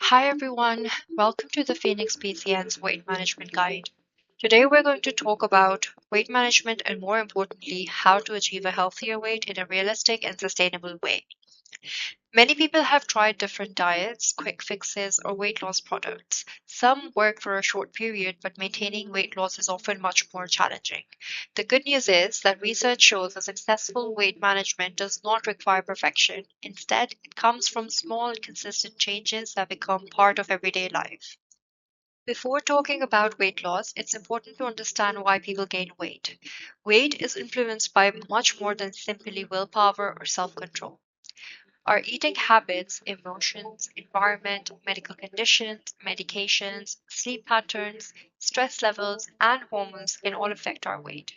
Hi everyone, welcome to the Phoenix PCN's Weight Management Guide. Today we're going to talk about weight management and more importantly, how to achieve a healthier weight in a realistic and sustainable way. Many people have tried different diets, quick fixes, or weight loss products. Some work for a short period, but maintaining weight loss is often much more challenging. The good news is that research shows that successful weight management does not require perfection. Instead, it comes from small, consistent changes that become part of everyday life. Before talking about weight loss, it's important to understand why people gain weight. Weight is influenced by much more than simply willpower or self control. Our eating habits, emotions, environment, medical conditions, medications, sleep patterns, stress levels, and hormones can all affect our weight.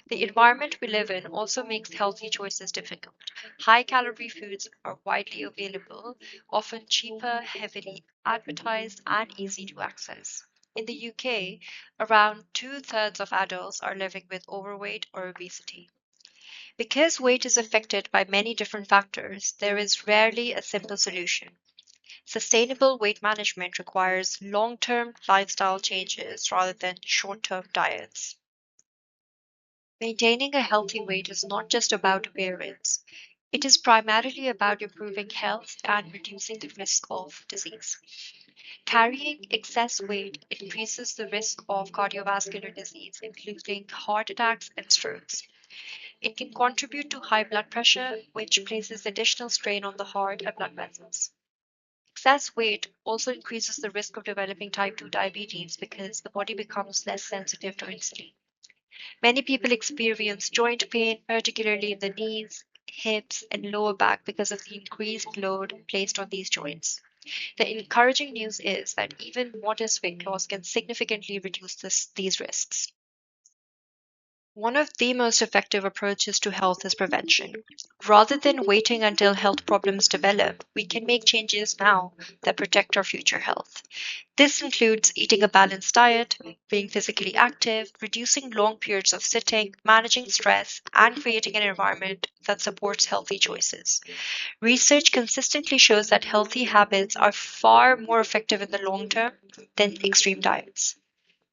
The environment we live in also makes healthy choices difficult. High calorie foods are widely available, often cheaper, heavily advertised, and easy to access. In the UK, around two-thirds of adults are living with overweight or obesity. Because weight is affected by many different factors, there is rarely a simple solution. Sustainable weight management requires long term lifestyle changes rather than short term diets. Maintaining a healthy weight is not just about appearance, it is primarily about improving health and reducing the risk of disease. Carrying excess weight increases the risk of cardiovascular disease, including heart attacks and strokes. It can contribute to high blood pressure, which places additional strain on the heart and blood vessels. Excess weight also increases the risk of developing type 2 diabetes because the body becomes less sensitive to insulin. Many people experience joint pain, particularly in the knees, hips, and lower back because of the increased load placed on these joints. The encouraging news is that even modest weight loss can significantly reduce these risks. One of the most effective approaches to health is prevention. Rather than waiting until health problems develop, we can make changes now that protect our future health. This includes eating a balanced diet, being physically active, reducing long periods of sitting, managing stress, and creating an environment that supports healthy choices. Research consistently shows that healthy habits are far more effective in the long term than extreme diets.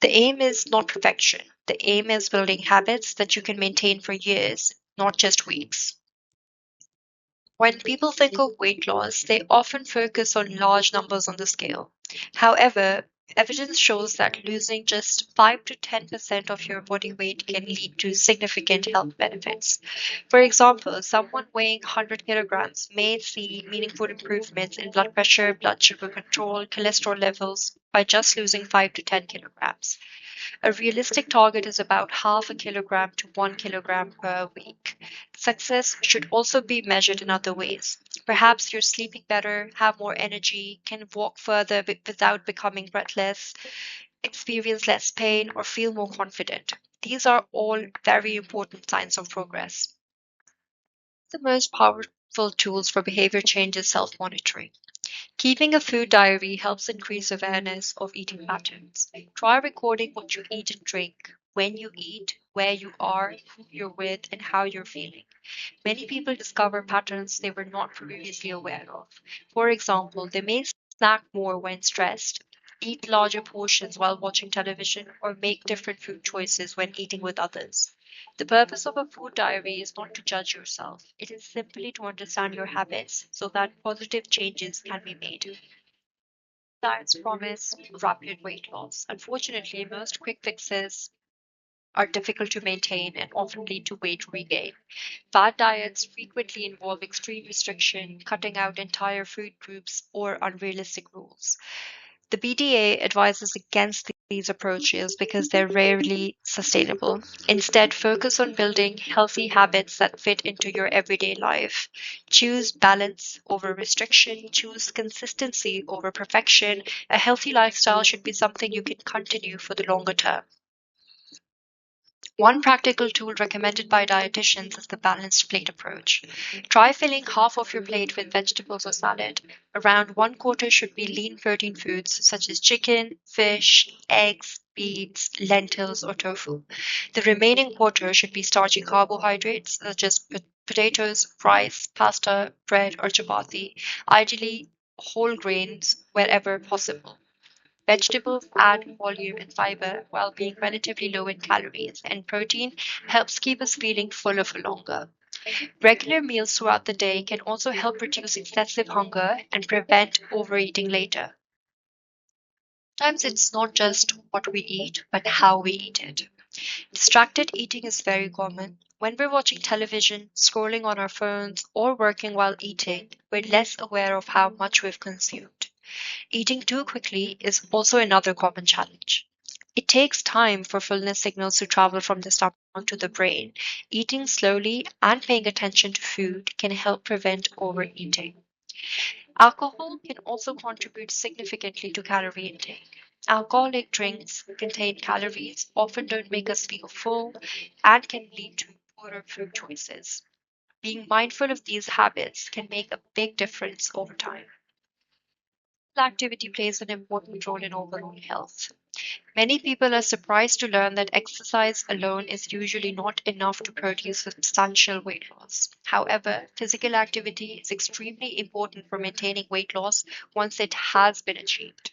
The aim is not perfection. The aim is building habits that you can maintain for years, not just weeks. When people think of weight loss, they often focus on large numbers on the scale. However, evidence shows that losing just 5 to 10% of your body weight can lead to significant health benefits. For example, someone weighing 100 kilograms may see meaningful improvements in blood pressure, blood sugar control, cholesterol levels by just losing 5 to 10 kilograms. A realistic target is about half a kilogram to 1 kilogram per week. Success should also be measured in other ways. Perhaps you're sleeping better, have more energy, can walk further without becoming breathless, experience less pain, or feel more confident. These are all very important signs of progress. The most powerful tools for behavior change is self monitoring. Keeping a food diary helps increase awareness of eating patterns. Try recording what you eat and drink, when you eat, where you are, who you're with, and how you're feeling. Many people discover patterns they were not previously aware of. For example, they may snack more when stressed, eat larger portions while watching television, or make different food choices when eating with others. The purpose of a food diary is not to judge yourself, it is simply to understand your habits so that positive changes can be made. Diets promise rapid weight loss. Unfortunately, most quick fixes are difficult to maintain and often lead to weight regain. Fad diets frequently involve extreme restriction, cutting out entire food groups, or unrealistic rules. The BDA advises against these approaches because they're rarely sustainable. Instead, focus on building healthy habits that fit into your everyday life. Choose balance over restriction, choose consistency over perfection. A healthy lifestyle should be something you can continue for the longer term. One practical tool recommended by dietitians is the balanced plate approach. Try filling half of your plate with vegetables or salad. Around one quarter should be lean protein foods such as chicken, fish, eggs, beets, lentils, or tofu. The remaining quarter should be starchy carbohydrates such as potatoes, rice, pasta, bread, or chapati. Ideally, whole grains wherever possible. Vegetables add volume and fiber while being relatively low in calories, and protein helps keep us feeling fuller for longer. Regular meals throughout the day can also help reduce excessive hunger and prevent overeating later. Sometimes it's not just what we eat, but how we eat it. Distracted eating is very common. When we're watching television, scrolling on our phones, or working while eating, we're less aware of how much we've consumed. Eating too quickly is also another common challenge. It takes time for fullness signals to travel from the stomach to the brain. Eating slowly and paying attention to food can help prevent overeating. Alcohol can also contribute significantly to calorie intake. Alcoholic drinks contain calories, often don't make us feel full, and can lead to poorer food choices. Being mindful of these habits can make a big difference over time. Activity plays an important role in overall health. Many people are surprised to learn that exercise alone is usually not enough to produce substantial weight loss. However, physical activity is extremely important for maintaining weight loss once it has been achieved.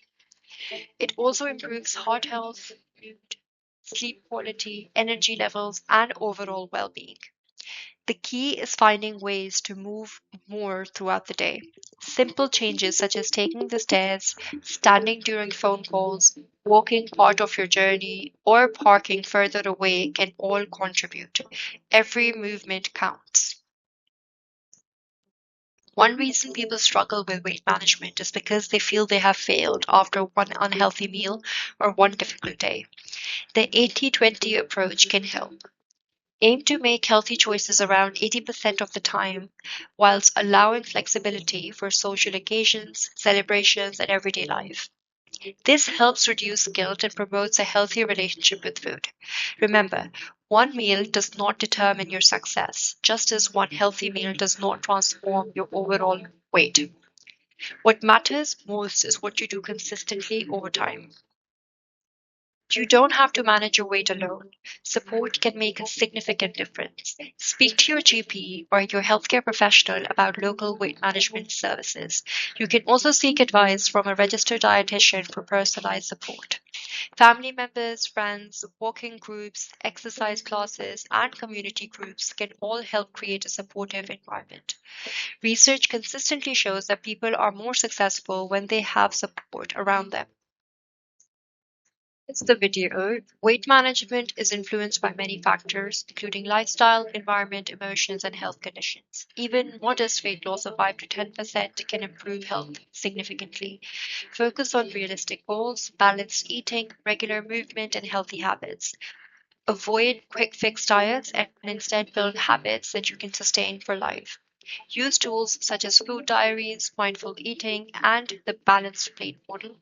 It also improves heart health, mood, sleep quality, energy levels, and overall well being. The key is finding ways to move more throughout the day. Simple changes such as taking the stairs, standing during phone calls, walking part of your journey, or parking further away can all contribute. Every movement counts. One reason people struggle with weight management is because they feel they have failed after one unhealthy meal or one difficult day. The 80-20 approach can help. Aim to make healthy choices around 80% of the time, whilst allowing flexibility for social occasions, celebrations, and everyday life. This helps reduce guilt and promotes a healthier relationship with food. Remember, one meal does not determine your success, just as one healthy meal does not transform your overall weight. What matters most is what you do consistently over time. You don't have to manage your weight alone. Support can make a significant difference. Speak to your GP or your healthcare professional about local weight management services. You can also seek advice from a registered dietitian for personalized support. Family members, friends, walking groups, exercise classes, and community groups can all help create a supportive environment. Research consistently shows that people are more successful when they have support around them. It's the video. Weight management is influenced by many factors, including lifestyle, environment, emotions, and health conditions. Even modest weight loss of 5 to 10% can improve health significantly. Focus on realistic goals, balanced eating, regular movement, and healthy habits. Avoid quick fix diets and instead build habits that you can sustain for life. Use tools such as food diaries, mindful eating, and the balanced plate model.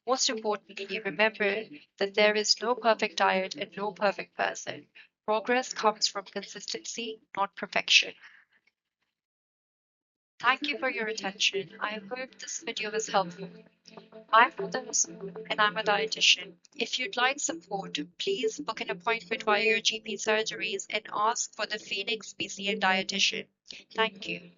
Most importantly, remember that there is no perfect diet and no perfect person. Progress comes from consistency, not perfection. Thank you for your attention. I hope this video was helpful. I'm Rhythms and I'm a dietitian. If you'd like support, please book an appointment via your GP surgeries and ask for the Phoenix PCN Dietitian. Thank you.